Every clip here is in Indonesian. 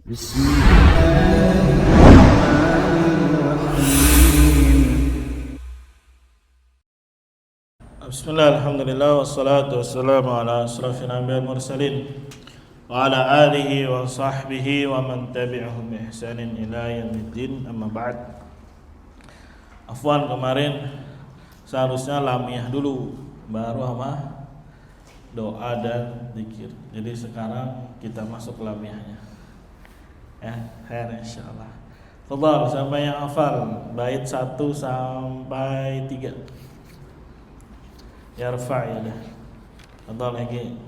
Bismillah, alhamdulillah, wassalatu wassalamu ala asrafil anbiya'i wal mursalin wa ala alihi wa sahbihi wa man tabi'ahum bi ihsanin ila yaumiddin, amma ba'd. Afwan, kemarin seharusnya lamiah dulu baru sama doa dan zikir. Jadi sekarang kita masuk lamiahnya. Ya, khair insyaallah. Fadhal, siapa yang hafal bait 1 sampai 3? Yarfa' yadah. Fadhal lagi.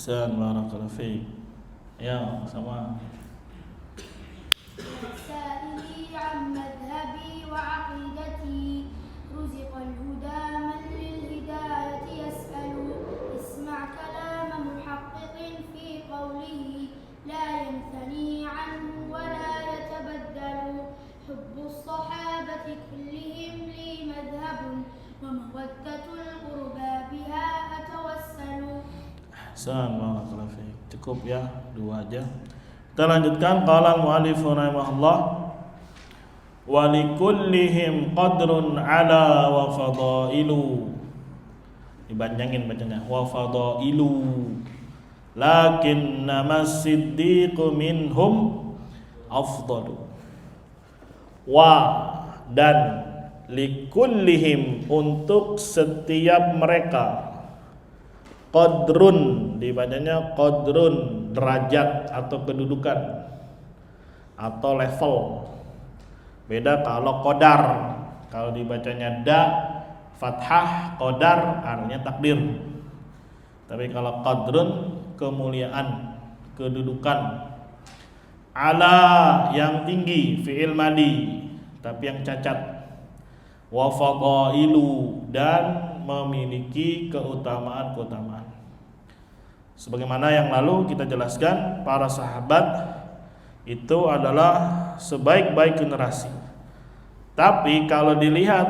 Ahsan, barakallahu fiik. Ya, sama. سائلي عن مذهبي وعقيدتي رزق الهدى من للهداية يسأل اسمع كلام محقق في قوله لا ينثني عنه ولا يتبدل حب الصحابة كلهم لي مذهب ومودة القربى بها أتوسل. Ahsan, barakallahu fiik. Cukup ya, 2 aja. Kita lanjutkan. Qala al-mu'allif rahimahullah wa likullihim qadrun ala wa fadailu. Dipanjangin bacanya, wa fadailu. Lakinna as-siddiqu minhum afdalu. Wa dan likullihim untuk setiap mereka, qadrun dibacanya qadrun, derajat atau kedudukan atau level. Beda kalau qadar, kalau dibacanya da fathah, qadar artinya takdir. Tapi kalau qadrun kemuliaan, kedudukan. Ala yang tinggi, fi'il madi tapi yang cacat. Wa fadailu dan memiliki keutamaan-keutamaan. Sebagaimana yang lalu kita jelaskan, para sahabat itu adalah sebaik-baik generasi. Tapi kalau dilihat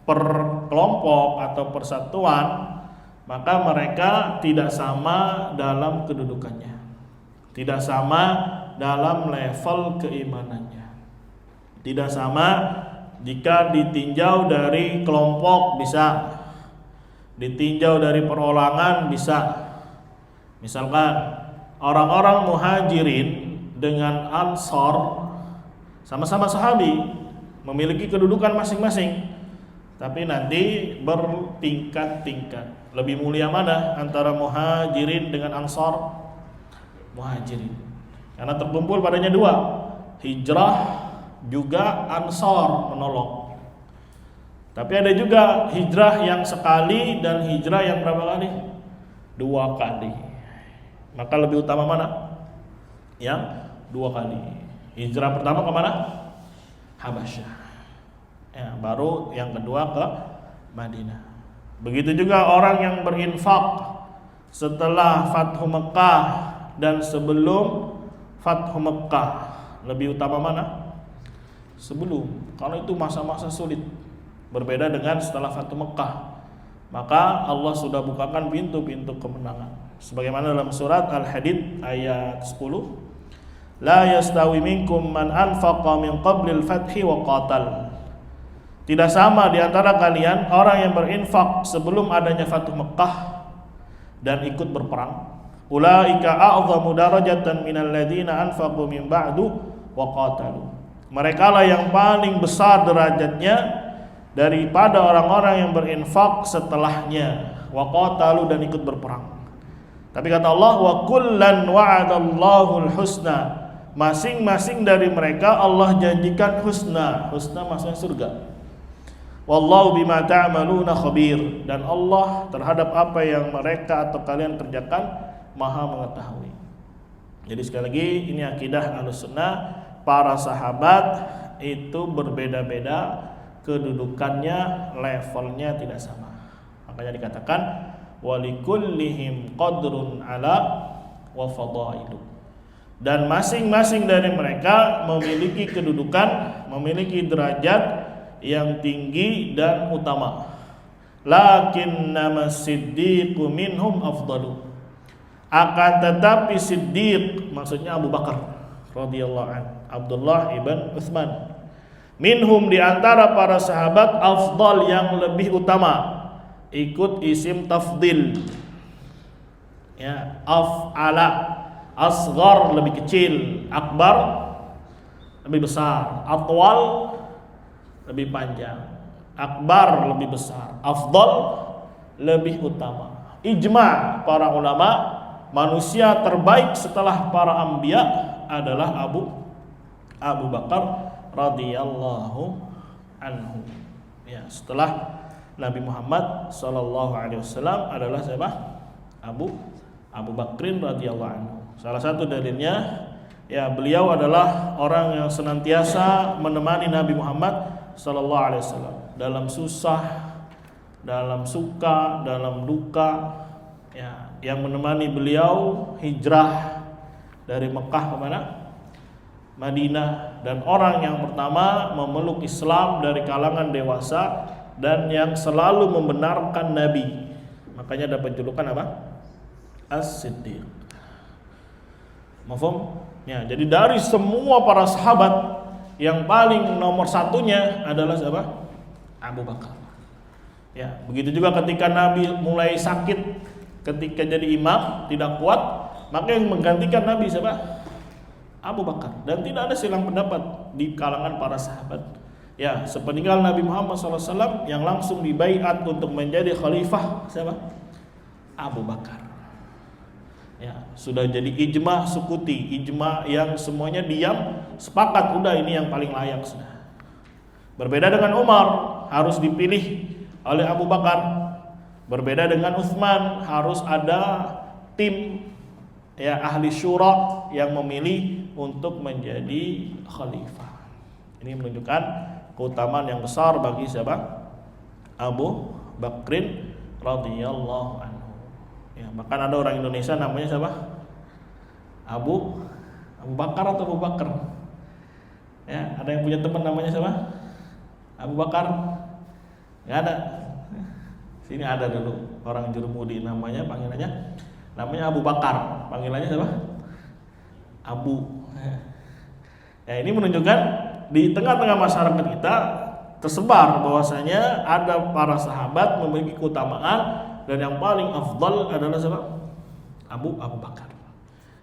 per kelompok atau persatuan, maka mereka tidak sama dalam kedudukannya, tidak sama dalam level keimanannya, tidak sama jika ditinjau dari kelompok bisa, ditinjau dari perorangan bisa. Misalkan orang-orang muhajirin dengan ansor sama-sama sahabi, memiliki kedudukan masing-masing, tapi nanti bertingkat-tingkat. Lebih mulia mana antara muhajirin dengan ansor? Muhajirin, karena terkumpul padanya 2, hijrah juga ansor menolong. Tapi ada juga hijrah yang sekali dan hijrah yang berapa kali? 2 kali. Maka lebih utama mana? Yang 2 kali. Hijrah pertama ke mana? Habasyah. Ya, baru yang kedua ke Madinah. Begitu juga orang yang berinfak setelah Fathu Mekah dan sebelum Fathu Mekah, lebih utama mana? Sebelum. Kalau itu masa-masa sulit. Berbeda dengan setelah Fathu Mekah, maka Allah sudah bukakan pintu-pintu kemenangan. Sebagaimana dalam surat Al-Hadid ayat 10, la yastawi minkum man anfaqa min qablil fathi wa qatal. Tidak sama di antara kalian orang yang berinfak sebelum adanya Fathu Mekah dan ikut berperang. Ulaika a'dhamu darajatan minal ladzina anfaqu min ba'du wa qatalu. Mereka lah yang paling besar derajatnya daripada orang-orang yang berinfak setelahnya, wa qatalu dan ikut berperang. Tapi kata Allah, wa kullan wa'adallahu al-husna. Masing-masing dari mereka Allah janjikan husna. Husna maksudnya surga. Wallahu bima ta'maluna khabir. Dan Allah terhadap apa yang mereka atau kalian kerjakan Maha mengetahui. Jadi sekali lagi, ini akidah Ahlussunnah para sahabat itu berbeda-beda kedudukannya, levelnya tidak sama. Makanya dikatakan walikullihim qadrun ala wa fadailu. Dan masing-masing dari mereka memiliki kedudukan, memiliki derajat yang tinggi dan utama. Lakinnama siddiqu minhum afdalu. Akan tetapi Siddiq, maksudnya Abu Bakar radhiyallahu anhu, Abdullah ibn Utsman, minhum, di antara para sahabat, afdal, yang lebih utama. Ikut isim tafdil, ya, af'ala, asghar lebih kecil, akbar lebih besar, atwal lebih panjang, akbar lebih besar, afdal lebih utama. Ijma para ulama, manusia terbaik setelah para anbiya adalah Abu Bakar radhiyallahu anhu. Ya, setelah Nabi Muhammad sallallahu alaihi wasallam adalah siapa? Abu Bakrin radhiyallahu anhu. Salah satu dalilnya, ya, beliau adalah orang yang senantiasa menemani Nabi Muhammad sallallahu alaihi wasallam dalam susah, dalam suka, dalam duka, ya, yang menemani beliau hijrah dari Mekah ke mana? Madinah, dan orang yang pertama memeluk Islam dari kalangan dewasa dan yang selalu membenarkan Nabi. Makanya dapat julukan apa? As-Siddiq. Mafhum? Ya, jadi dari semua para sahabat yang paling nomor satunya adalah siapa? Abu Bakar. Ya, begitu juga ketika Nabi mulai sakit, ketika jadi imam tidak kuat, maka yang menggantikan Nabi siapa? Abu Bakar. Dan tidak ada silang pendapat di kalangan para sahabat. Ya, sepeninggal Nabi Muhammad SAW yang langsung dibaiat untuk menjadi khalifah siapa? Abu Bakar. Ya, sudah jadi ijma sukuti, ijma yang semuanya diam, sepakat, udah ini yang paling layak sudah. Berbeda dengan Umar, harus dipilih oleh Abu Bakar. Berbeda dengan Utsman, harus ada tim, ya, ahli syura yang memilih untuk menjadi khalifah. Ini menunjukkan keutamaan yang besar bagi siapa? Abu Bakrin radhiyallahu anhu. Ya, bahkan ada orang Indonesia namanya siapa? Abu Bakar atau Abu Bakar? Ya, ada yang punya teman namanya siapa? Abu Bakar? Nggak ada. Sini ada dulu orang Jurumudi, namanya, panggilannya namanya Abu Bakar, panggilannya siapa? Abu. Ya, ini menunjukkan di tengah-tengah masyarakat kita tersebar bahwasanya ada para sahabat memiliki keutamaan, dan yang paling afdal adalah siapa? Abu Bakar.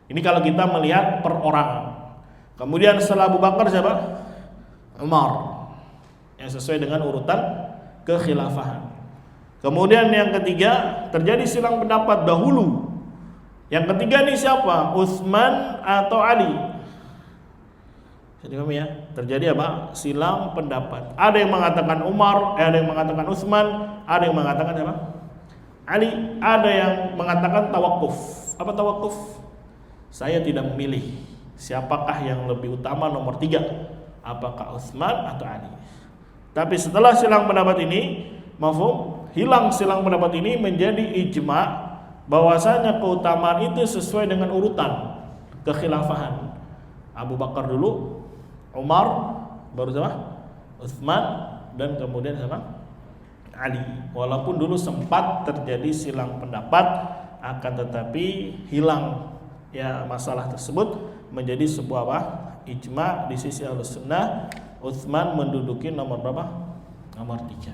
Ini kalau kita melihat perorangan. Kemudian setelah Abu Bakar siapa? Umar, yang sesuai dengan urutan kekhilafahan. Kemudian yang ketiga, terjadi silang pendapat dahulu. Yang ketiga ini siapa? Utsman atau Ali? Jadi kami, ya, terjadi apa? Silang pendapat. Ada yang mengatakan Umar, ada yang mengatakan Utsman, ada yang mengatakan siapa? Ali. Ada yang mengatakan tawakuf. Apa tawakuf? Saya tidak memilih siapakah yang lebih utama nomor 3, apakah Utsman atau Ali. Tapi setelah silang pendapat ini, mafhum, hilang silang pendapat ini, menjadi ijma bahwasanya keutamaan itu sesuai dengan urutan kekhilafahan. Abu Bakar dulu, Umar, baru siapa? Utsman, dan kemudian siapa? Ali. Walaupun dulu sempat terjadi silang pendapat, akan tetapi hilang, ya, masalah tersebut menjadi sebuah apa? Ijma di sisi Ahlussunnah. Utsman menduduki nomor berapa? Nomor 3.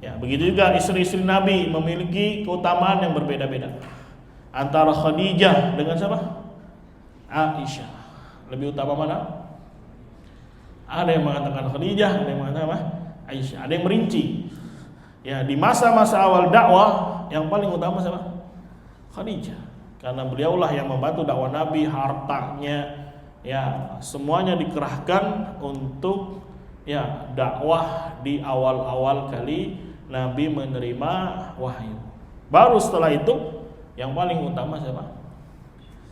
Ya, begitu juga istri-istri Nabi memiliki keutamaan yang berbeda-beda. Antara Khadijah dengan siapa? Aisyah. Lebih utama mana? Ada yang mengatakan Khadijah, ada yang mengatakan apa? Aisyah. Ada yang merinci. Ya, di masa-masa awal dakwah yang paling utama siapa? Khadijah. Karena beliaulah yang membantu dakwah Nabi, hartanya, ya, semuanya dikerahkan untuk, ya, dakwah di awal-awal kali Nabi menerima wahyu. Baru setelah itu yang paling utama siapa?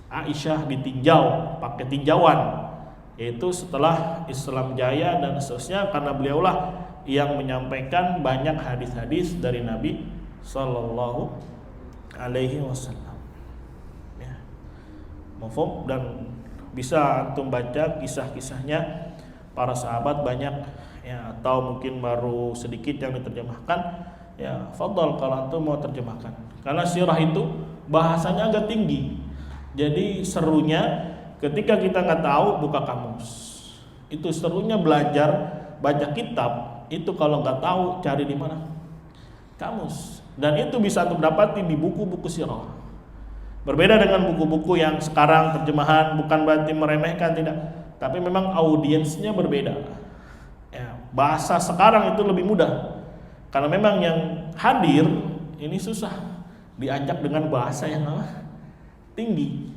Aisyah ditinjau, pakai tinjauan. yaitu setelah Islam jaya dan seterusnya, karena beliaulah yang menyampaikan banyak hadis-hadis dari Nabi Sallallahu Alaihi Wasallam. Ya. Mafhum? Dan bisa antum baca kisah-kisahnya para sahabat banyak ya, atau mungkin baru sedikit yang diterjemahkan ya, fadhal kalau antum mau terjemahkan, karena sirah itu bahasanya agak tinggi. Jadi serunya ketika kita nggak tahu buka kamus. Itu serunya belajar baca kitab itu, kalau nggak tahu cari di mana? Kamus. Dan itu bisa antum dapati di buku-buku sirah. Berbeda dengan buku-buku yang sekarang terjemahan, bukan berarti meremehkan, tidak, tapi memang audiensnya berbeda. Ya, bahasa sekarang itu lebih mudah karena memang yang hadir ini susah diajak dengan bahasa yang tinggi.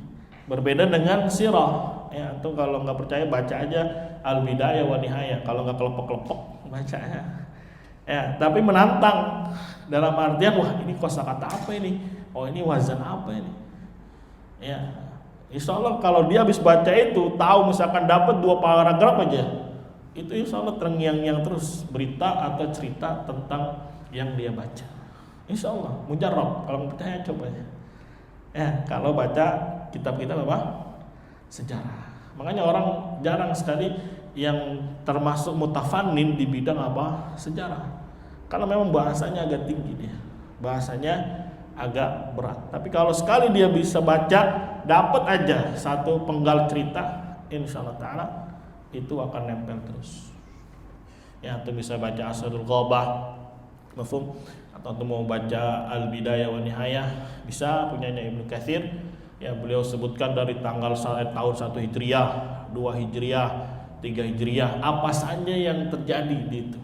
Berbeda dengan sirah ya, atau kalau nggak percaya baca aja Al-Bidayah wa Nihayah, kalau nggak kelepok-kelepok bacanya ya, tapi menantang dalam artian wah ini kosakata apa ini, oh ini wazan apa ini ya. Insya Allah kalau dia habis baca itu tahu misalkan dapat 2 paragraf aja, itu insya Allah terngiang-ngiang terus berita atau cerita tentang yang dia baca. Insya Allah mujarrab, kalau percaya coba ya. Kalau baca kitab-kitab apa? Sejarah. Makanya orang jarang sekali yang termasuk mutafannin di bidang apa? Sejarah. Karena memang bahasanya agak tinggi dia. Bahasanya agak berat. Tapi kalau sekali dia bisa baca, dapat aja satu penggal cerita, insyaallah taala itu akan nempel terus. Ya, atau bisa baca Asadul Ghabah, mafhum? Atau mau baca Al-Bidayah wa Nihayah, bisa, punyanya Ibnu Katsir. Ya, beliau sebutkan dari tanggal tahun 1 Hijriah, 2 Hijriah, 3 Hijriah, apa saja yang terjadi di itu.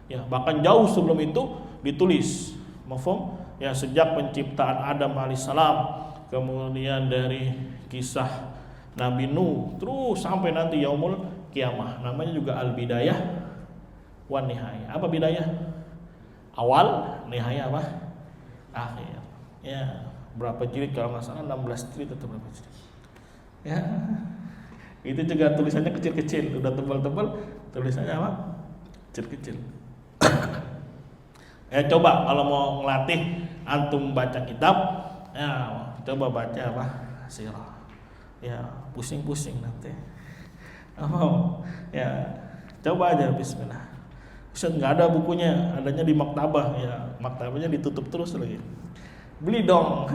Ya, bahkan jauh sebelum itu ditulis. Mafhum? Ya, sejak penciptaan Adam alaihissalam, kemudian dari kisah Nabi Nuh terus sampai nanti yaumul kiamah. Namanya juga Al-Bidayah wa Nihayah. Apa bidayah? Awal, nihayah apa? Akhir. Ya, berapa jilid kalau nggak salah 16 jilid atau berapa jilid? Ya. Itu juga tulisannya kecil-kecil, udah tebal-tebal, tulisannya apa? Kecil-kecil. Ya, coba kalau mau ngelatih antum baca kitab, ya coba baca apa? Sirah. Ya, pusing-pusing nanti. Oh, ya coba aja bismillah. Ustaz, nggak ada bukunya, adanya di maktabah. Ya, maktabahnya ditutup terus lagi. Beli dong.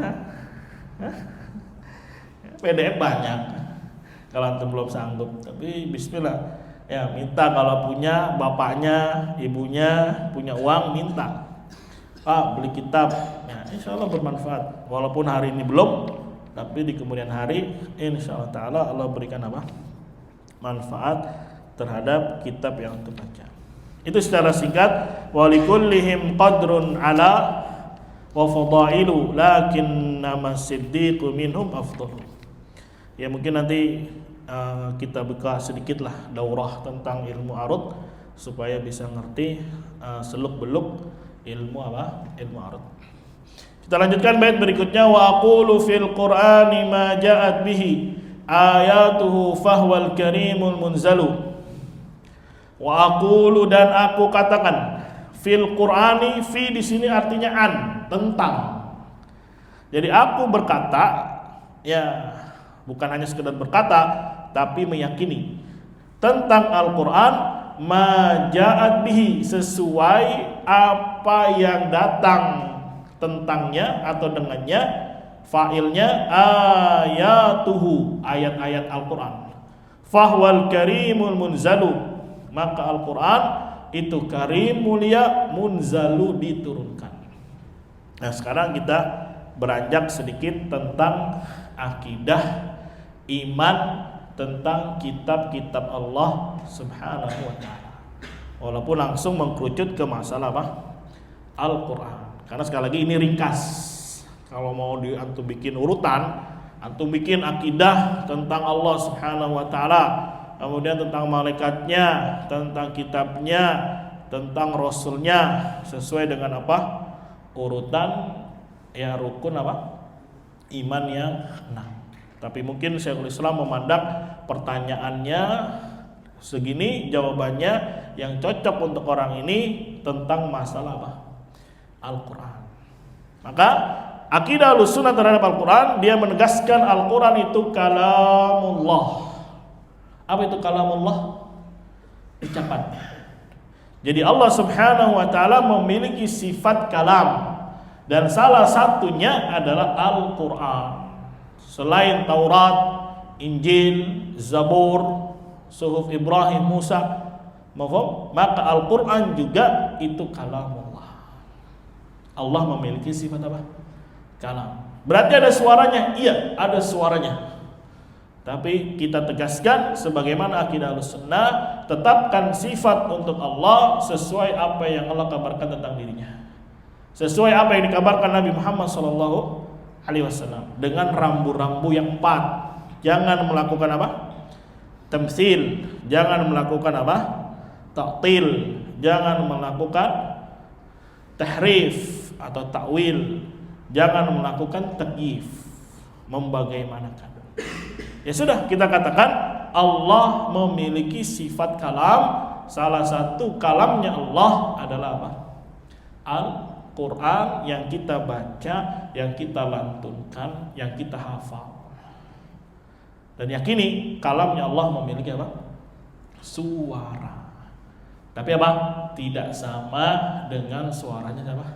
PDF banyak. Kalau antum belum sanggup, tapi bismillah. Ya, minta kalau punya bapaknya, ibunya punya uang, minta. Pak, beli kitab. Ya, insya Allah bermanfaat. Walaupun hari ini belum, tapi di kemudian hari insya Allah taala Allah berikan apa? Manfaat terhadap kitab yang antum baca. Itu secara singkat, walikullihim qadrun ala wa fadailu lakinnama siddiqu minhum afdalu. Ya, mungkin nanti kita buka sedikit lah daurah tentang ilmu arud supaya bisa ngerti seluk-beluk ilmu apa? Ilmu arud. Kita lanjutkan bait berikutnya, wa aqulu fil qur'ani ma ja'at bihi ayatuhu fahwal karimul munzalu. Wa aqulu, dan aku katakan, fil qur'ani, fi di sini artinya an, tentang. Jadi aku berkata, ya bukan hanya sekedar berkata, tapi meyakini tentang Al-Qur'an, ma ja'at bihi, sesuai apa yang datang tentangnya atau dengannya, fa'ilnya ayatuhu, ayat-ayat Al-Qur'an. Fahwal karimul munzalu, maka Al-Quran itu karim, mulia, munzalu, diturunkan. Nah, sekarang kita beranjak sedikit tentang akidah, iman, tentang kitab-kitab Allah subhanahu wa ta'ala. Walaupun langsung mengkerucut ke masalah apa? Al-Quran. Karena sekali lagi ini ringkas. Kalau mau antum bikin urutan, antum bikin akidah tentang Allah subhanahu wa ta'ala, kemudian tentang malaikatnya, tentang kitabnya, tentang rasulnya, sesuai dengan apa? Urutan ya rukun apa? Iman yang 6. Tapi mungkin Syekhul Islam memandang pertanyaannya segini, jawabannya yang cocok untuk orang ini tentang masalah apa? Al-Quran. Maka akidah Ahlussunnah terhadap Al-Quran, dia menegaskan Al-Quran itu kalamullah. Apa itu kalamullah? Ucapan. Jadi Allah Subhanahu wa taala memiliki sifat kalam, dan salah satunya adalah Al-Quran. Selain Taurat, Injil, Zabur, Suhuf Ibrahim, Musa, maka Al-Quran juga itu kalamullah. Allah memiliki sifat apa? Kalam. Berarti ada suaranya? Iya, ada suaranya. Tapi kita tegaskan sebagaimana akidah Ahlussunnah, tetapkan sifat untuk Allah sesuai apa yang Allah kabarkan tentang dirinya, sesuai apa yang dikabarkan Nabi Muhammad SAW, dengan rambu-rambu yang 4. Jangan melakukan apa? Tamtsil. Jangan melakukan apa? Ta'til. Jangan melakukan tahrif atau ta'wil. Jangan melakukan takyif, membagaimanakan. Ya sudah, kita katakan Allah memiliki sifat kalam. Salah satu kalamnya Allah adalah apa? Al-Quran yang kita baca, yang kita lantunkan, yang kita hafal. Dan yakini kalamnya Allah memiliki apa? Suara. Tapi apa? Tidak sama dengan suaranya apa?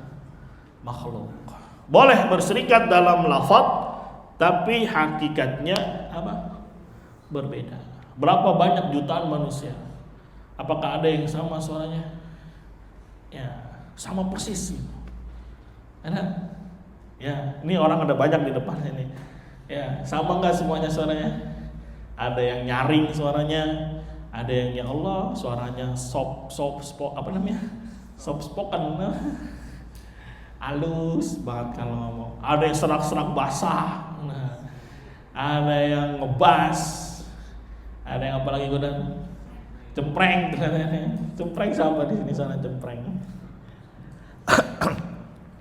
Makhluk. Boleh berserikat dalam lafaz, tapi hakikatnya apa? Berbeda. Berapa banyak jutaan manusia? Apakah ada yang sama suaranya? Ya, sama persis. Enak? Ya, ini orang ada banyak di depan ini. Ya, sama nggak semuanya suaranya? Ada yang nyaring suaranya, ada yang ya Allah suaranya soft apa namanya? Soft spoken. Halus banget kalau ngomong. Ada yang serak-serak basah. Nah, ada yang ngebas. Ada yang apalagi godaan? Cempreng tuh katanya. Cempreng sama di sini sana cempreng.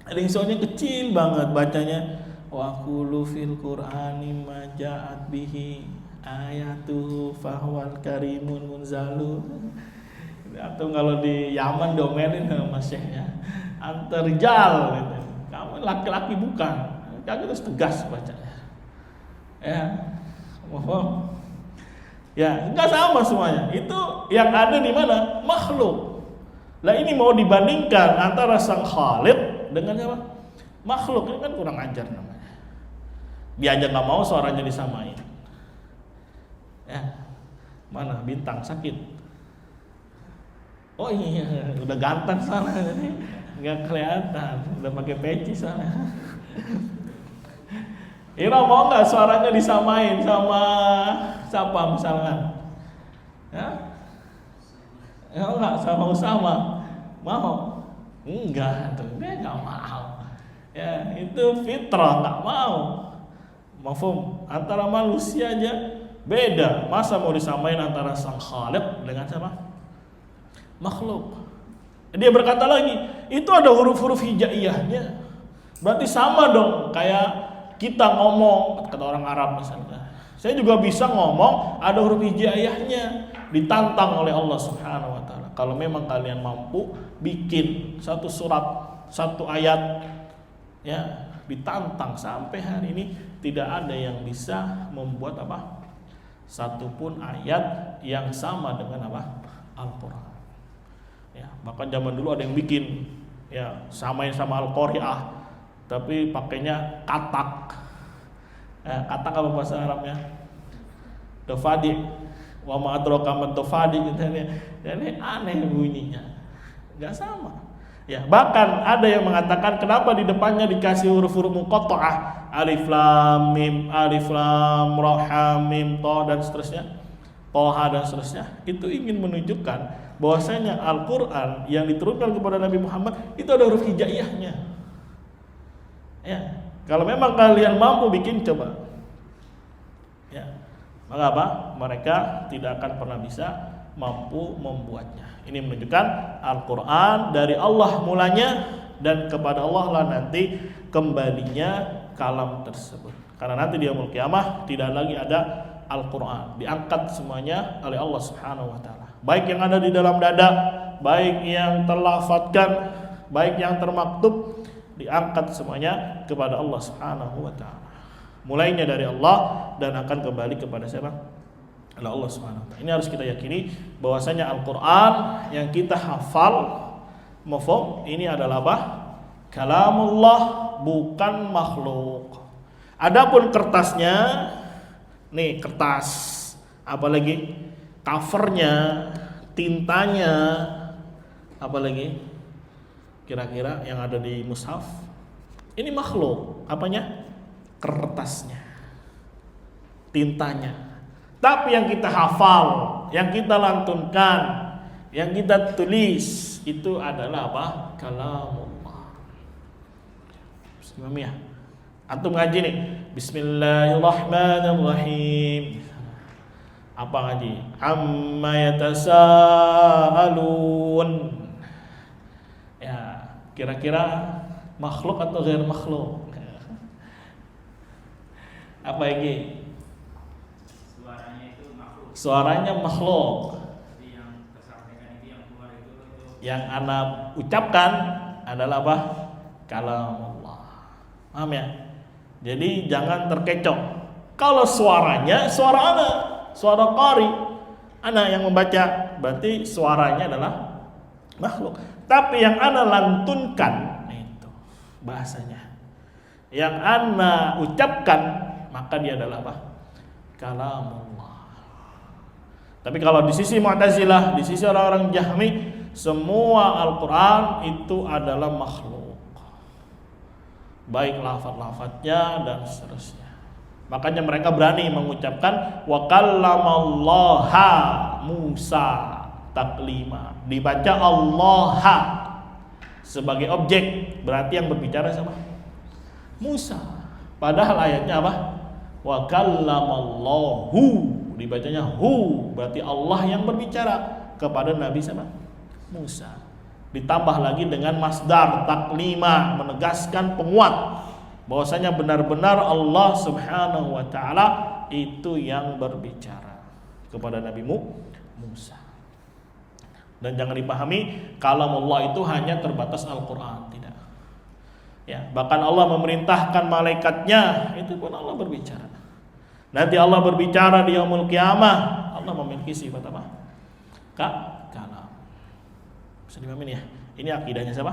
Ada yang soalnya kecil banget bacanya. Wa qulu fil Qur'ani ma ja'at bihi ayatuhu fahwal karimun munzalu. Atau kalau di Yaman domelin sama syekhnya, antarjal gitu. Kamu laki-laki bukan. Kamu harus tegas bacanya. Ya. Mohon. Ya, enggak sama semuanya. Itu yang ada di mana? Makhluk. Lah ini mau dibandingkan antara sang Khaliq dengan apa? Makhluk. Ini kan kurang ajar namanya. Dia aja enggak mau suaranya disamain. Ya. Mana bintang sakit? Oh iya, udah ganteng sana, nggak kelihatan, udah pakai peci sana. Ira mau nggak suaranya disamain sama siapa misalnya? Ya, nggak sama Usama, mau? Enggak, tuh dia nggak mau. Ya itu fitrah, nggak mau. Mafhum? Antara manusia aja beda, masa mau disamain antara sang Khaliq dengan siapa? Makhluk. Dia berkata lagi, itu ada huruf-huruf hijaiyahnya. Berarti sama dong kayak kita ngomong, kata orang Arab misalnya. Saya juga bisa ngomong ada huruf hijaiyahnya. Ditantang oleh Allah Subhanahu wa taala. Kalau memang kalian mampu bikin satu surat, satu ayat, ya, ditantang sampai hari ini tidak ada yang bisa membuat apa? Satupun ayat yang sama dengan apa? Al-Qur'an. Ya, bahkan zaman dulu ada yang bikin ya samain sama Al-Qari'ah tapi pakainya katak. Katak apa bahasa Arabnya? Dofadi. Wa ma adraka ma dofadi gitu ya. Jadi aneh bunyinya. Enggak sama. Ya, bahkan ada yang mengatakan kenapa di depannya dikasih huruf-huruf muqatta'ah, alif lam mim, alif lam ra ha mim ta dan seterusnya. Toha dan seterusnya. Itu ingin menunjukkan bahwasanya Al-Quran yang diturunkan kepada Nabi Muhammad itu ada huruf hijaiyahnya. Ya, kalau memang kalian mampu bikin, coba. Ya, maka apa? Mereka tidak akan pernah bisa mampu membuatnya. Ini menunjukkan Al-Quran dari Allah mulanya dan kepada Allah lah nanti kembalinya kalam tersebut. Karena nanti di yaumul qiyamah tidak lagi ada Al-Quran, diangkat semuanya oleh Allah Subhanahu wa ta'ala. Baik yang ada di dalam dada, baik yang terlafadzkan, baik yang termaktub, diangkat semuanya kepada Allah Subhanahu wa ta'ala. Mulainya dari Allah dan akan kembali kepada siapa? Allah Subhanahu wa ta'ala. Ini harus kita yakini bahwasanya Al-Quran yang kita hafal, mafhum, ini adalah apa? Kalamullah, bukan makhluk. Adapun kertasnya, nih kertas, apalagi covernya, tintanya, apalagi kira-kira yang ada di mushaf, ini makhluk. Apanya? Kertasnya, tintanya. Tapi yang kita hafal, yang kita lantunkan, yang kita tulis, itu adalah apa? Kalamullah. Bismillah. Antum ngaji nih, Bismillahirrahmanirrahim. Apa ngaji? Amma yatasaalun. Ya, kira-kira makhluk atau ghair makhluk? Apa lagi? Suaranya itu makhluk. Suaranya makhluk. Tapi yang tersampaikan itu, yang keluar itu Yang ana ucapkan adalah apa? Kalamullah. Paham ya? Jadi jangan terkecoh. Kalau suaranya suara ana, suara qari, ana yang membaca, berarti suaranya adalah makhluk. Tapi yang ana lantunkan, itu bahasanya. Yang ana ucapkan, maka dia adalah apa? Kalamullah. Tapi kalau di sisi Mu'tazilah, di sisi orang-orang Jahmi, semua Al-Quran itu adalah makhluk, baik lafaz-lafaznya dan seterusnya. Makanya mereka berani mengucapkan wa kallamallaha Musa taklima. Dibaca Allah sebagai objek, berarti yang berbicara siapa? Musa. Padahal ayatnya apa? Wa kallamallahu, dibacanya hu, berarti Allah yang berbicara kepada Nabi siapa? Musa. Ditambah lagi dengan masdar taklima, menegaskan penguat bahwasanya benar-benar Allah Subhanahu wa taala itu yang berbicara kepada Nabi Musa. Dan jangan dipahami kalamullah itu hanya terbatas Al-Qur'an, tidak. Ya, bahkan Allah memerintahkan malaikatnya, itu pun Allah berbicara. Nanti Allah berbicara di yaumul qiyamah, Allah memiliki sifat apa? Kalam. Bisa dipahamin ya? Ini akidahnya siapa?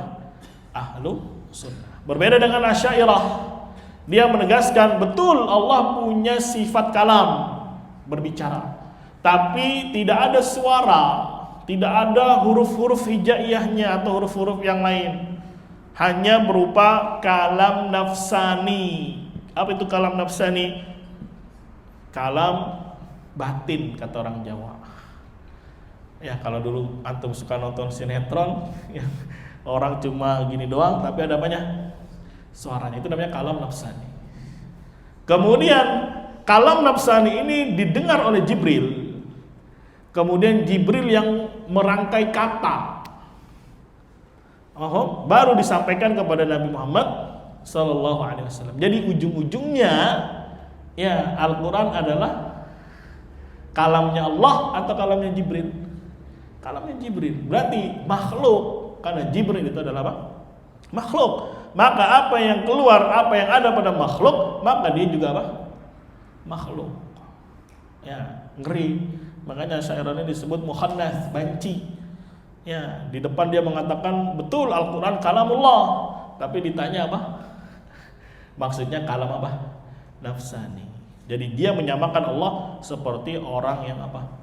Ahlu sunnah. Berbeda dengan Asy'ariyah. Dia menegaskan betul Allah punya sifat kalam, berbicara. Tapi tidak ada suara, tidak ada huruf-huruf hijaiyahnya atau huruf-huruf yang lain. Hanya berupa kalam nafsani. Apa itu kalam nafsani? Kalam batin kata orang Jawa. Ya, kalau dulu antum suka nonton sinetron, ya, orang cuma gini doang, tapi ada apanya? Suaranya, itu namanya kalam nafsani. Kemudian kalam nafsani ini didengar oleh Jibril. Kemudian Jibril yang merangkai kata, baru disampaikan kepada Nabi Muhammad Sallallahu Alaihi Wasallam. Jadi ujung-ujungnya, ya, Al-Quran adalah kalamnya Allah atau kalamnya Jibril? Kalamnya Jibril, berarti makhluk, karena Jibril itu adalah apa? Makhluk. Maka apa yang keluar, apa yang ada pada makhluk, maka dia juga apa? Makhluk. Ya, ngeri. Makanya syairannya disebut mukhannats, banci. Ya, di depan dia mengatakan betul Al-Quran kalamullah, tapi ditanya apa? Maksudnya kalam apa? Nafsani. Jadi dia menyamakan Allah seperti orang yang apa?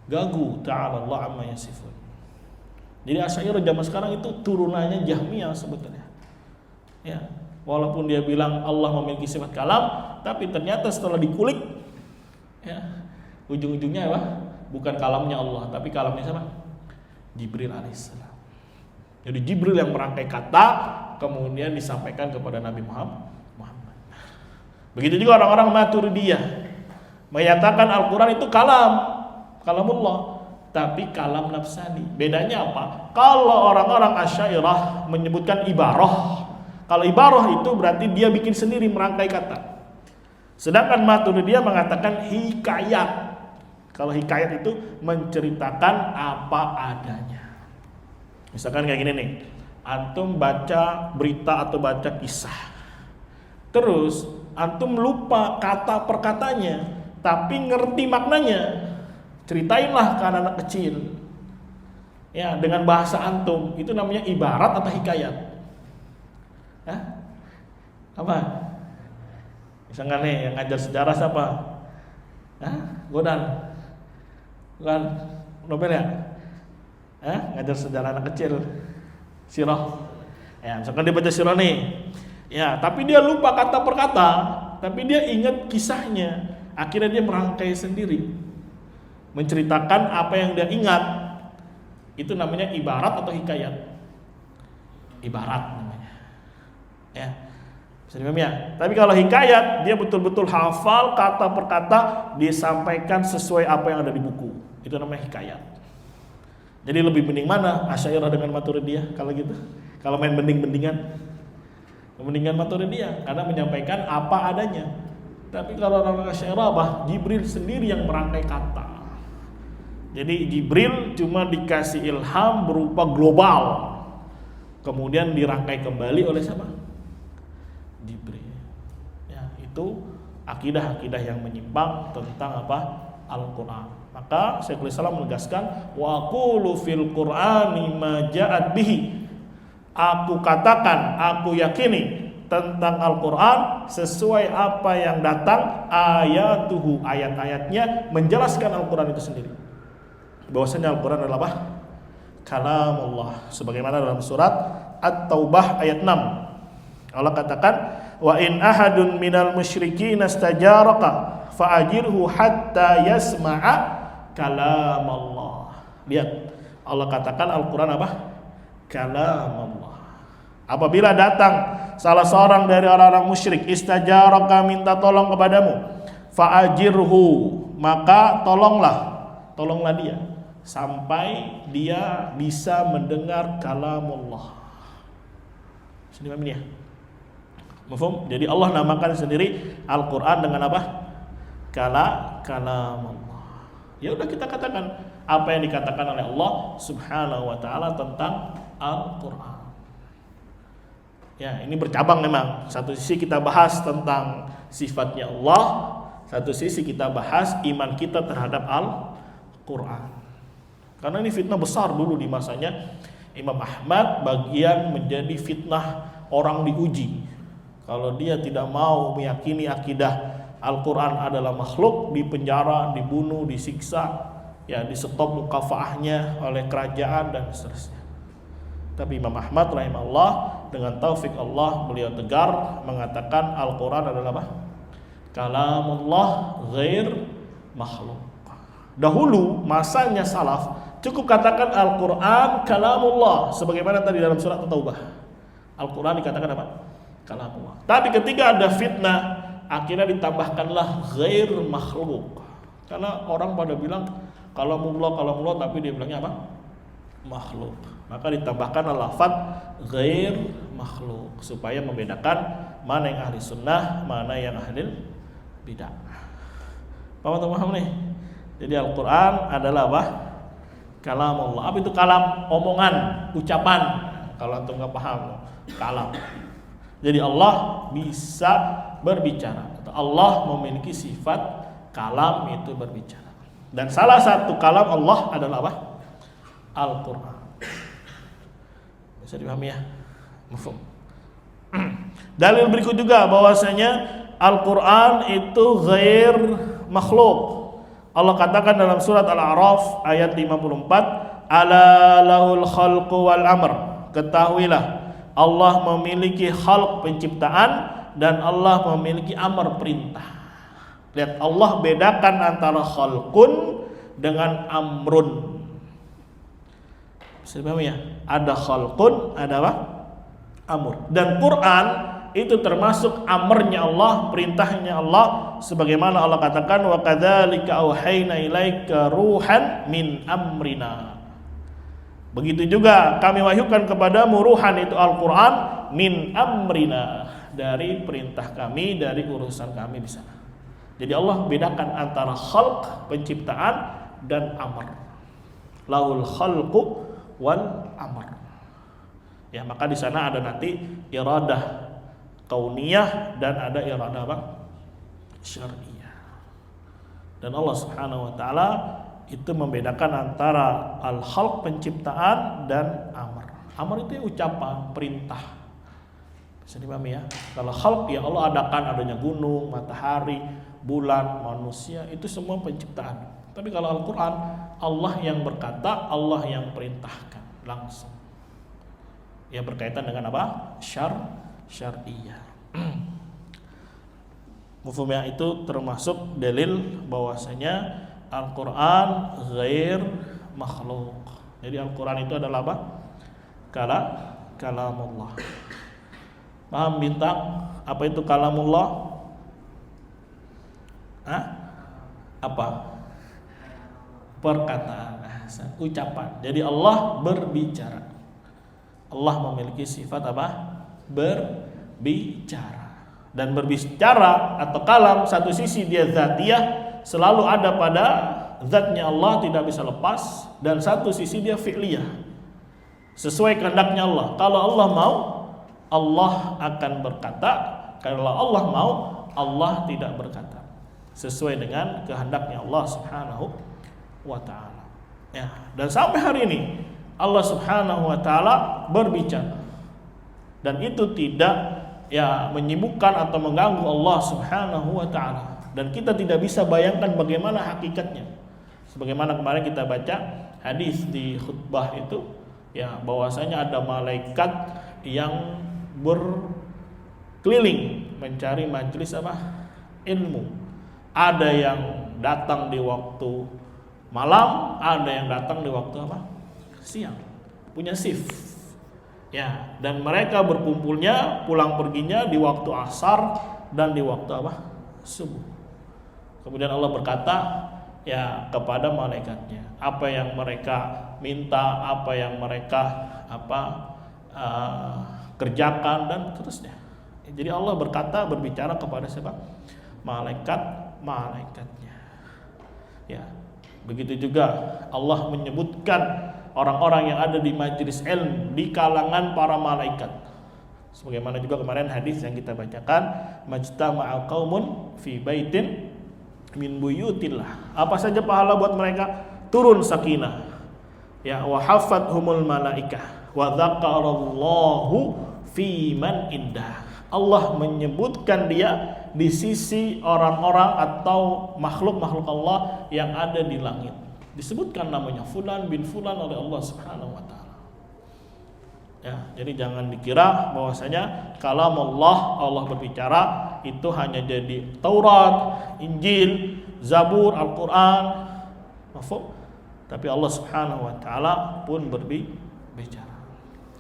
Gagu, ta'ala Allah amma yasifun. Jadi Asy'ariyah zaman sekarang itu turunannya Jahmiyah sebetulnya. Ya, walaupun dia bilang Allah memiliki sifat kalam, tapi ternyata setelah dikulik, ya, ujung-ujungnya apa? Bukan kalamnya Allah, tapi kalamnya siapa? Jibril alaihissalam. Jadi Jibril yang merangkai kata, kemudian disampaikan kepada Nabi Muhammad. Begitu juga orang-orang Maturidiyah menyatakan Al-Quran itu kalamullah, tapi kalam nafsani. Bedanya apa? Kalau orang-orang Asy'ariyah menyebutkan ibarah. Kalau ibarah itu berarti dia bikin sendiri, merangkai kata. Sedangkan Maturidiyah mengatakan hikayat. Kalau hikayat itu menceritakan apa adanya. Misalkan kayak gini nih, antum baca berita atau baca kisah, terus antum lupa kata per katanya, tapi ngerti maknanya. Ceritainlah ke anak-anak kecil, ya, dengan bahasa antum. Itu namanya ibarat atau hikayat? Hah? Apa? Misalkan nih yang ngajar sejarah siapa? Hah? Godan? Bukan Nobel ya? Ngajar sejarah anak kecil, sirah. Ya, misalkan dia baca sirah nih, ya, tapi dia lupa kata per kata, tapi dia ingat kisahnya. Akhirnya dia merangkai sendiri, menceritakan apa yang dia ingat. Itu namanya ibarat atau hikayat? Ibarat namanya. Ya, bisa dipahami ya? Tapi kalau hikayat, dia betul-betul hafal kata per kata, disampaikan sesuai apa yang ada di buku. Itu namanya hikayat. Jadi lebih mending mana Asy'ariyah dengan Maturidiyah kalau gitu? Kalau main mending-mendingan, mendingan Maturidiyah karena menyampaikan apa adanya. Tapi kalau orang Asy'ariyah, Jibril sendiri yang merangkai kata. Jadi Jibril cuma dikasih ilham berupa global, kemudian dirangkai kembali oleh siapa? Jibril. Ya, itu akidah-akidah yang menyimpang tentang apa? Al-Quran. Maka Syekhul Islam menegaskan, wa aqulu fil Qur'ani ma ja'at bihi. Aku katakan, aku yakini tentang Al-Quran sesuai apa yang datang, ayatuhu, ayat-ayatnya menjelaskan Al-Quran itu sendiri. Bahwasanya Al-Quran adalah apa? Kalamullah. Sebagaimana dalam surat At-Taubah ayat 6. Allah katakan, wa in ahadun minal musyrikin istajaraka fa'ajirhu hatta yasma'a kalam Allah. Lihat, Allah katakan Al-Quran apa? Kalam Allah. Apabila datang salah seorang dari orang-orang musyrik, istajaraka, minta tolong kepadamu, fa'ajirhu, maka tolonglah dia sampai dia bisa mendengar kalam Allah. Sudah paham ya? Mafhum? Jadi Allah namakan sendiri Al-Quran dengan apa? Kalam Allah. Ya udah, kita katakan apa yang dikatakan oleh Allah Subhanahu wa taala tentang Al-Quran. Ya, ini bercabang memang. Satu sisi kita bahas tentang sifatnya Allah, satu sisi kita bahas iman kita terhadap Al-Quran. Karena ini fitnah besar dulu di masanya Imam Ahmad, bagian menjadi fitnah orang diuji. Kalau dia tidak mau meyakini akidah Al-Quran adalah makhluk, dipenjara, dibunuh, disiksa, ya, di-stop mukafaahnya oleh kerajaan dan seterusnya. Tapi Imam Ahmad rahimahullah dengan taufik Allah, beliau tegar mengatakan Al-Quran adalah apa? Kalamullah ghair makhluk. Dahulu masanya salaf cukup katakan Al-Quran kalamullah, sebagaimana tadi dalam surat At-Taubah. Al-Quran dikatakan apa? Kalamullah. Tapi ketika ada fitnah, akhirnya ditambahkanlah ghair makhluk. Karena orang pada bilang kalamullah, tapi dia bilangnya apa? Makhluk. Maka ditambahkan lafaz ghair makhluk supaya membedakan mana yang ahli sunnah, mana yang ahli bidah. Paham nih? Jadi Al-Quran adalah apa? Kalamullah. Apa itu kalam? Omongan, ucapan. Kalau antum nggak paham, kalam. Jadi Allah bisa berbicara. Allah memiliki sifat kalam, itu berbicara. Dan salah satu kalam Allah adalah apa? Al-Quran. Bisa dipahami ya? Mafhum. Dalil berikut juga bahwasanya Al-Quran itu ghair makhluk. Allah katakan dalam surat Al-A'raf ayat 54, ala lahul khalqu wal amr. Ketahuilah Allah memiliki khalq, penciptaan, dan Allah memiliki amr, perintah. Lihat, Allah bedakan antara khalqun dengan amrun. Bisa dipahami ya? Ada khalqun, ada apa? Amr. Dan Quran itu termasuk amrnya Allah, perintahnya Allah, sebagaimana Allah katakan wa kadzalika auhayna ilaika ruhan min amrina. Begitu juga kami wahyukan kepadamu ruhan, itu Al-Quran, min amrina, dari perintah kami, dari urusan kami di sana. Jadi Allah bedakan antara khalq, penciptaan, dan amr. Lahul khalqu wal amr. Ya, maka di sana ada nanti iradah kauniyah dan ada iradah apa? Syar'iyah. Dan Allah Subhanahu wa taala itu membedakan antara al-khalq, penciptaan, dan amr. Amr itu ucapan, perintah. Bisa dipahami ya? Kalau khalq ya Allah adakan adanya gunung, matahari, bulan, manusia, itu semua penciptaan. Tapi kalau Al-Quran, Allah yang berkata, Allah yang perintahkan langsung. Ya, berkaitan dengan apa? Syar'iyah. Mufhumnya itu termasuk dalil bahwasanya Al-Quran ghair makhluk. Jadi Al-Quran itu adalah apa? Kalamullah. Paham bintang? Apa itu kalamullah? Apa? Perkataan, ucapan. Jadi Allah berbicara. Allah memiliki sifat apa? Berbicara. Dan berbicara atau kalam, satu sisi dia zatiyah, selalu ada pada zatnya Allah, tidak bisa lepas. Dan satu sisi dia fi'liyah, sesuai kehendaknya Allah. Kalau Allah mau, Allah akan berkata. Kalau Allah mau, Allah tidak berkata, sesuai dengan kehendaknya Allah Subhanahu wa ta'ala. Ya, dan sampai hari ini Allah Subhanahu wa ta'ala berbicara. Dan itu tidak menyibukkan atau mengganggu Allah Subhanahu wa ta'ala. Dan kita tidak bisa bayangkan bagaimana hakikatnya. Sebagaimana kemarin kita baca hadis di khutbah itu, bahwasanya ada malaikat yang berkeliling mencari majelis ilmu. Ada yang datang di waktu malam, ada yang datang di waktu siang. Punya shift. Ya, dan mereka berkumpulnya, pulang perginya di waktu asar dan di waktu subuh. Kemudian Allah berkata kepada malaikatnya, apa yang mereka minta, apa yang mereka kerjakan, dan seterusnya. Jadi Allah berbicara kepada siapa? Malaikatnya. Ya, begitu juga Allah menyebutkan orang-orang yang ada di majelis ilmu di kalangan para malaikat. Sebagaimana juga kemarin hadis yang kita bacakan, majtama'a qaumun fi baitin min buyutillah. Apa saja pahala buat mereka? Turun sakinah. Ya, wa hafathumul malaikah wa dzakarallahu fi man indah. Allah menyebutkan dia di sisi orang-orang atau makhluk-makhluk Allah yang ada di langit. Disebutkan namanya fulan bin fulan oleh Allah Subhanahu wa taala. Ya, jadi jangan dikira bahwasanya kalam Allah berbicara itu hanya jadi Taurat, Injil, Zabur, Al-Qur'an. Mafhum? Tapi Allah Subhanahu wa taala pun berbicara.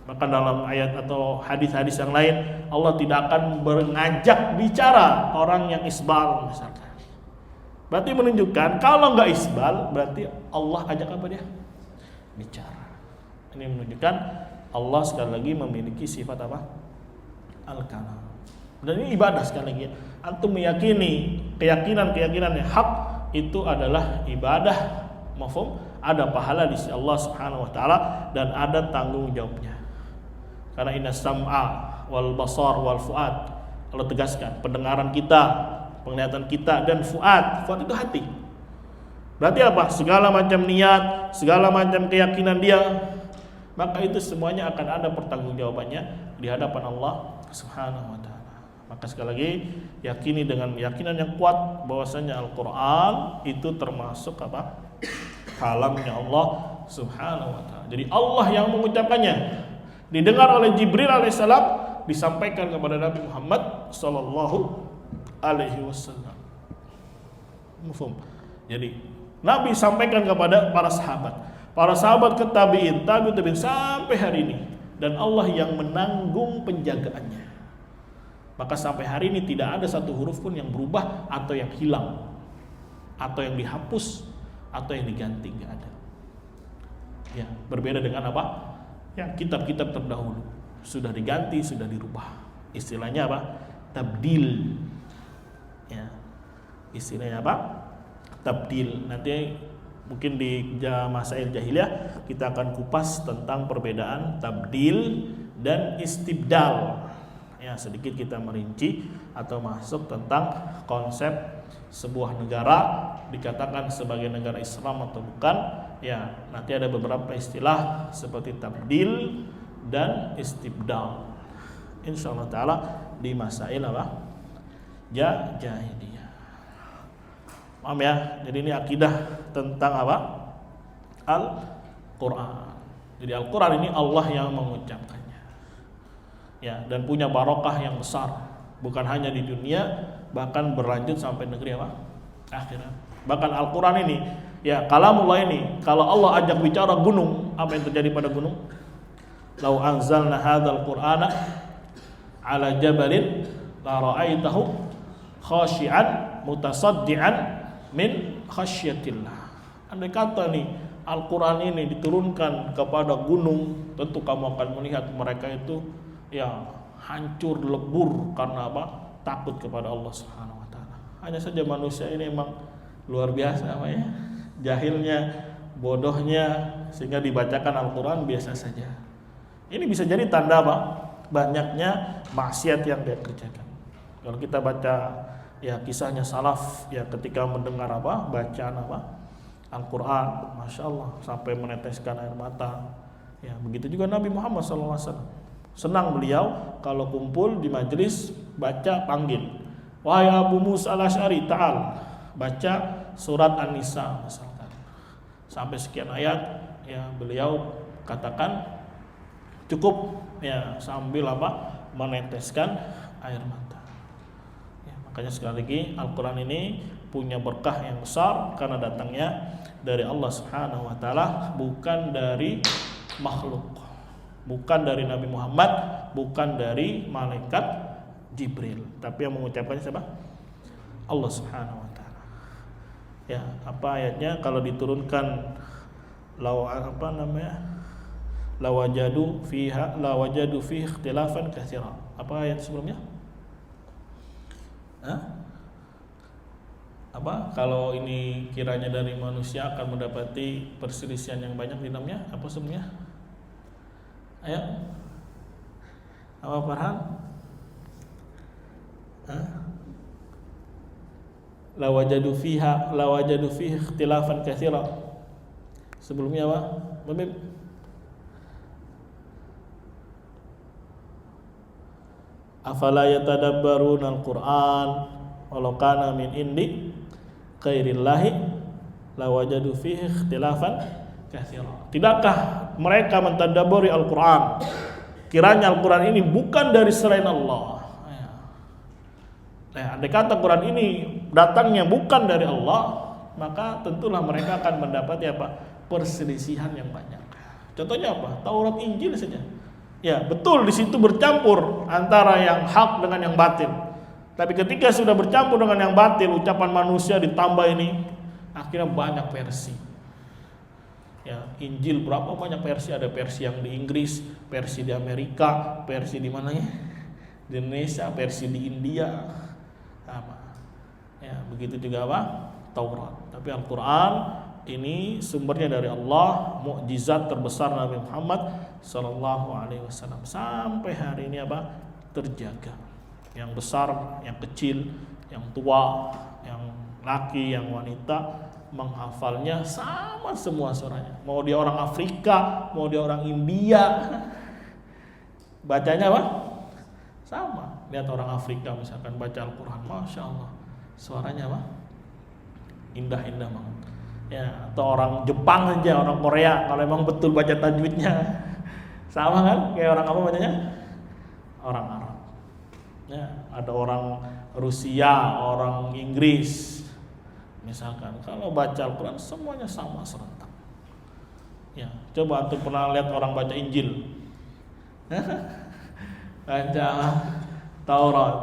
Maka dalam ayat atau hadis-hadis yang lain, Allah tidak akan mengajak bicara orang yang isbal misalkan. Berarti menunjukkan kalau nggak isbal, berarti Allah ajak apa dia? Bicara. Ini menunjukkan Allah sekali lagi memiliki sifat apa? Al-kalam. Dan ini ibadah sekali lagi. Antum meyakini keyakinan yang hak itu adalah ibadah. Mafhum? Ada pahala di sisi Allah Subhanahu wa taala dan ada tanggung jawabnya. Karena inna sam'a wal basar wal fuad, Allah tegaskan pendengaran kita, penglihatan kita, dan fuad itu hati. Berarti apa? Segala macam niat, segala macam keyakinan dia, maka itu semuanya akan ada pertanggungjawabannya di hadapan Allah Subhanahu wa taala. Maka sekali lagi yakini dengan keyakinan yang kuat bahwasanya Al-Qur'an itu termasuk kalamnya Allah Subhanahu wa taala. Jadi Allah yang mengucapkannya, didengar oleh Jibril alaihissalam, disampaikan kepada Nabi Muhammad sallallahu alaihi wasallam. Mufhum? Jadi Nabi sampaikan kepada para sahabat ke tabi'in sampai hari ini, dan Allah yang menanggung penjagaannya. Maka sampai hari ini tidak ada satu huruf pun yang berubah atau yang hilang atau yang dihapus atau yang diganti, enggak ada. Ya, berbeda dengan apa? Ya, kitab-kitab terdahulu sudah diganti, sudah dirubah. Istilahnya apa? Tabdil. Ya. istilahnya apa? Tabdil. Nanti mungkin di masail jahiliyah kita akan kupas tentang perbedaan tabdil dan istibdal. Ya, sedikit kita merinci atau masuk tentang konsep sebuah negara dikatakan sebagai negara Islam atau bukan. Ya, nanti ada beberapa istilah seperti tabdil dan istibdal. Insyaallah taala di masail apa? Jahiliyah. Paham ya? Jadi ini akidah tentang apa? Al-Qur'an. Jadi Al-Qur'an ini Allah yang mengucapkannya. Ya, dan punya barokah yang besar. Bukan hanya di dunia, bahkan berlanjut sampai negeri apa? Akhirat. Bahkan Al-Qur'an ini, ya kalamullah ini, kalau Allah ajak bicara gunung, apa yang terjadi pada gunung? Lau anzalna hadzal Qur'ana ala jabalin la ra'aitahu khashi'an mutasaddian min khasyatillah. Andai kata nih Al-Qur'an ini diturunkan kepada gunung, tentu kamu akan melihat mereka itu ya hancur lebur karena apa? Takut kepada Allah Subhanahu wa taala. Hanya saja manusia ini memang luar biasa apa ya? Jahilnya, bodohnya, sehingga dibacakan Al-Qur'an biasa saja. Ini bisa jadi tanda apa? Banyaknya maksiat yang dia kerjakan. Kalau kita baca ya kisahnya salaf ya ketika mendengar apa? Bacaan apa? Al-Qur'an, Masya Allah, sampai meneteskan air mata. Ya, begitu juga Nabi Muhammad SAW. Senang beliau kalau kumpul di majelis baca panggil. Wahai Abu Musa al-Asy'ari, ta'al. Baca surat An-Nisa misalkan. Sampai sekian ayat ya beliau katakan cukup ya sambil apa? Meneteskan air mata. Ya, makanya sekali lagi Al-Qur'an ini punya berkah yang besar karena datangnya dari Allah Subhanahu wa taala, bukan dari makhluk. Bukan dari Nabi Muhammad, bukan dari malaikat Jibril, tapi yang mengucapkannya siapa? Allah Subhanahu wa taala. Ya, apa ayatnya kalau diturunkan apa namanya? La wajadu fiha ikhtilafan katsira. Apa ayat sebelumnya? Apa kalau ini kiranya dari manusia akan mendapati perselisihan yang banyak di dalamnya? Apa sebelumnya? Ayo. Apa Farhan? La wajadu fiha ikhtilafan katsira. Sebelumnya apa? Mabib. Afala yatadabbaruna al-Qur'an walau kana min indi ghairillahi lawajadu fihi ikhtilafan katsira. Tidakkah mereka mentadabburi Al-Qur'an? Kiranya Al-Qur'an ini bukan dari selain Allah. Nah, andai kata Quran ini datangnya bukan dari Allah, maka tentulah mereka akan mendapat apa? Perselisihan yang banyak. Contohnya apa? Taurat Injil saja. Ya, betul di situ bercampur antara yang hak dengan yang batil. Tapi ketika sudah bercampur dengan yang batil, ucapan manusia ditambah ini, akhirnya banyak versi. Ya, Injil berapa banyak versi? Ada versi yang di Inggris, versi di Amerika, versi di mana ya? Di Indonesia, versi di India. Sama. Ya, begitu juga apa? Taurat. Tapi Al-Qur'an ini sumbernya dari Allah, mukjizat terbesar Nabi Muhammad sallallahu alaihi wasallam sampai hari ini apa? Terjaga. Yang besar, yang kecil, yang tua, yang laki, yang wanita menghafalnya sama semua suaranya. Mau dia orang Afrika, mau dia orang India, bacanya apa? Sama. Lihat orang Afrika misalkan baca Al-Qur'an, Masya Allah, suaranya apa? Indah-indah banget. Ya, atau orang Jepang aja, orang Korea, kalau emang betul baca tajwidnya sama kan? Kayak orang apa bacanya? Orang Arab. Ya, ada orang Rusia, orang Inggris. Misalkan kalau baca Al-Qur'an semuanya sama serentak. Ya, coba antum pernah lihat orang baca Injil? Baca Taurat.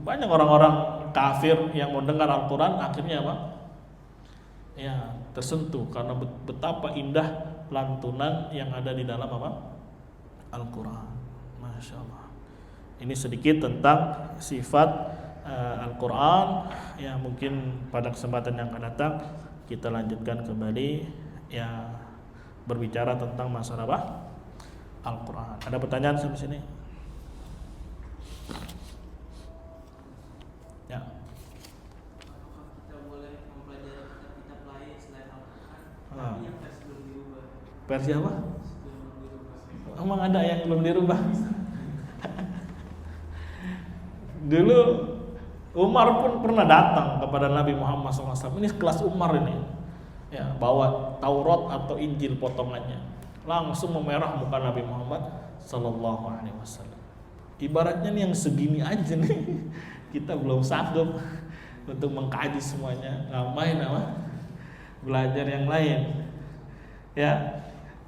Banyak orang-orang kafir yang mendengar Al-Qur'an akhirnya apa? Ya, tersentuh karena betapa indah lantunan yang ada di dalam apa? Al-Qur'an. Masya Allah. Ini sedikit tentang sifat Al-Quran. Ya mungkin pada kesempatan yang akan datang kita lanjutkan kembali ya berbicara tentang masalah apa? Al-Quran. Ada pertanyaan sampai sini? Ya. Apakah kita boleh mempelajari kitab-kitab lain selain Al-Quran? Ah. Tapi yang versi belum dirubah. Versi apa? Belum dirubah. Emang ada yang belum dirubah? Dulu Umar pun pernah datang kepada Nabi Muhammad SAW. Ini kelas Umar ini, ya, bawa Taurat atau Injil potongannya, langsung memerah muka Nabi Muhammad SAW. Ibaratnya nih yang segini aja nih, kita belum sanggup untuk mengkaji semuanya. Ngapain apa? Belajar yang lain, ya.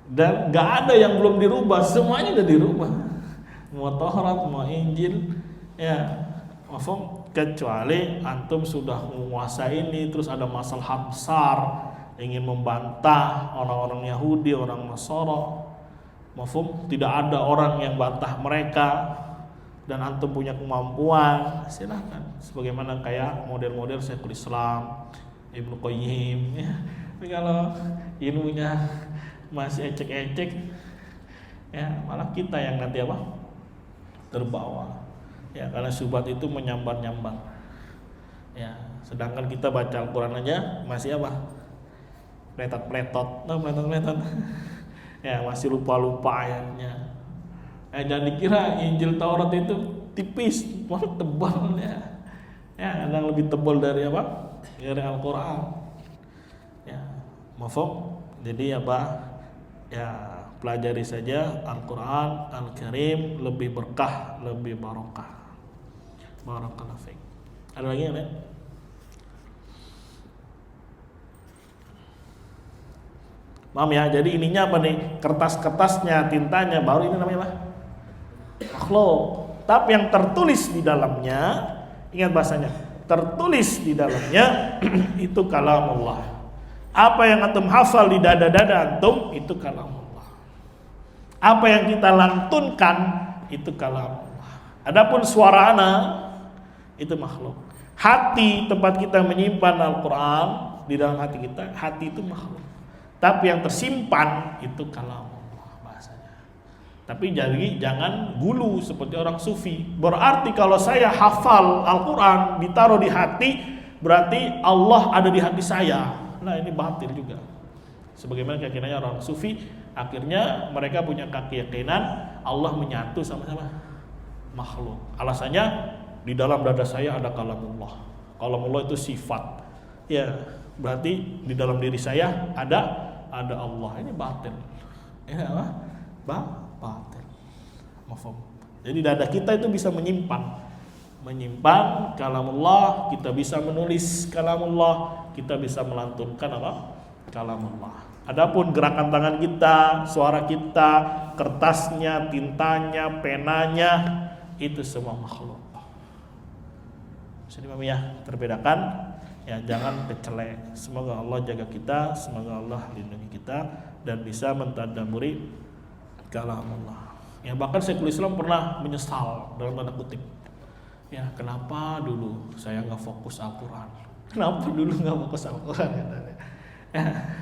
Dan nggak ada yang belum dirubah, semuanya udah dirubah. Mau Taurat, mau Injil, ya. Mafhum, kecuali antum sudah menguasai ini, terus ada masalah besar ingin membantah orang-orang Yahudi, orang Nasara. Mafhum, tidak ada orang yang bantah mereka dan antum punya kemampuan, silakan. Sebagaimana kayak model-model Syekhul Islam, Ibnu Qayyim, ya. Tapi kalau ilmunya masih ecek-ecek, ya malah kita yang nanti apa? Terbawa. Ya, karena syubhat itu menyambar-nyambar. Ya, sedangkan kita baca Al-Quran aja masih apa? Pletot-pletot, pletot-pletot. Ya, masih lupa-lupa ayatnya. Jangan dikira Injil Taurat itu tipis, malah tebal ya. Ya, ada yang lebih tebal dari apa? Dari Al-Quran. Ya, mafhum. Jadi apa? Ya, pelajari saja Al-Quran Al-Karim, lebih berkah, lebih barokah. Barakallahu fiik. Ada lagi yang lain? Paham ya? Jadi ininya apa nih? Kertas-kertasnya, tintanya, baru ini namanya apa? Makhluk. Tapi yang tertulis di dalamnya, ingat bahasanya, tertulis di dalamnya itu kalamullah. Apa yang antum hafal di dada-dada antum itu kalamullah. Apa yang kita lantunkan itu kalamullah. Adapun suara ana itu makhluk. Hati, tempat kita menyimpan Al-Quran di dalam hati kita, hati itu makhluk. Tapi yang tersimpan itu kalamullah bahasanya. Tapi jadi jangan gulu seperti orang sufi. Berarti kalau saya hafal Al-Quran ditaruh di hati, berarti Allah ada di hati saya. Nah ini batil juga. Sebagaimana keyakinannya orang sufi, akhirnya mereka punya keyakinan Allah menyatu sama-sama makhluk. Alasannya di dalam dada saya ada kalamullah. Kalamullah itu sifat. Ya, berarti di dalam diri saya ada Allah. Ini batil. Ini apa? Batil. Mafhum. Jadi dada kita itu bisa menyimpan kalamullah, kita bisa menulis kalamullah, kita bisa melantunkan apa? Kalamullah. Adapun gerakan tangan kita, suara kita, kertasnya, tintanya, penanya, itu semua makhluk. Jadi ya, terbedakan ya, jangan kecelek. Semoga Allah jaga kita, semoga Allah lindungi kita dan bisa mentadabburi kalamullah. Ya, bahkan Syekhul Islam pernah menyesal dalam tanda kutip. Ya, kenapa dulu saya nggak fokus Al-Quran? Kenapa dulu nggak fokus Al-Quran? Ya,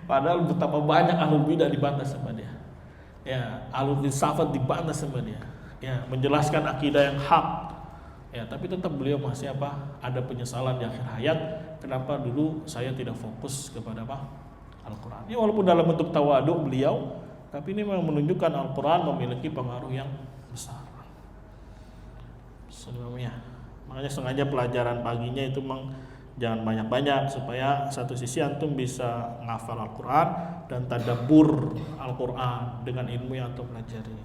padahal betapa banyak ahlul bidah dibantah sama dia. Ya, ahlul filsafat dibantah sama dia. Ya, menjelaskan akidah yang hak. Ya, tapi tetap beliau masih apa? Ada penyesalan di akhir hayat. Kenapa dulu saya tidak fokus kepada apa? Al-Quran. Ya, walaupun dalam bentuk tawadhu beliau, tapi ini memang menunjukkan Al-Quran memiliki pengaruh yang besar. Sebenarnya, makanya sengaja pelajaran paginya itu memang jangan banyak-banyak supaya satu sisi antum bisa ngafal Al-Quran dan tadabbur Al-Quran dengan ilmu yang antum pelajari.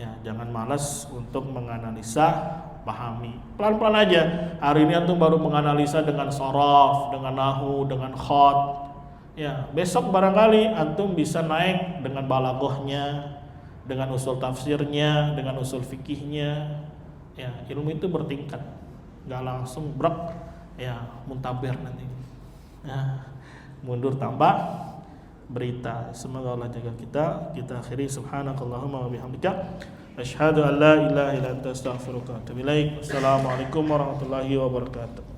Ya, jangan malas untuk menganalisa, pahami. Pelan-pelan aja. Hari ini antum baru menganalisa dengan sorof, dengan nahu, dengan khot. Ya, besok barangkali antum bisa naik dengan balaghahnya, dengan usul tafsirnya, dengan usul fikihnya. Ya, ilmu itu bertingkat. Enggak langsung brek, ya muntaber nanti. Ya, mundur tambah berita. Semoga Allah jaga kita. Kita akhiri subhanakallahumma wa bihamdika Asyhadu an la ilaha illa anta astaghfiruka wa atubu ilaik. Assalamualaikum warahmatullahi wabarakatuh.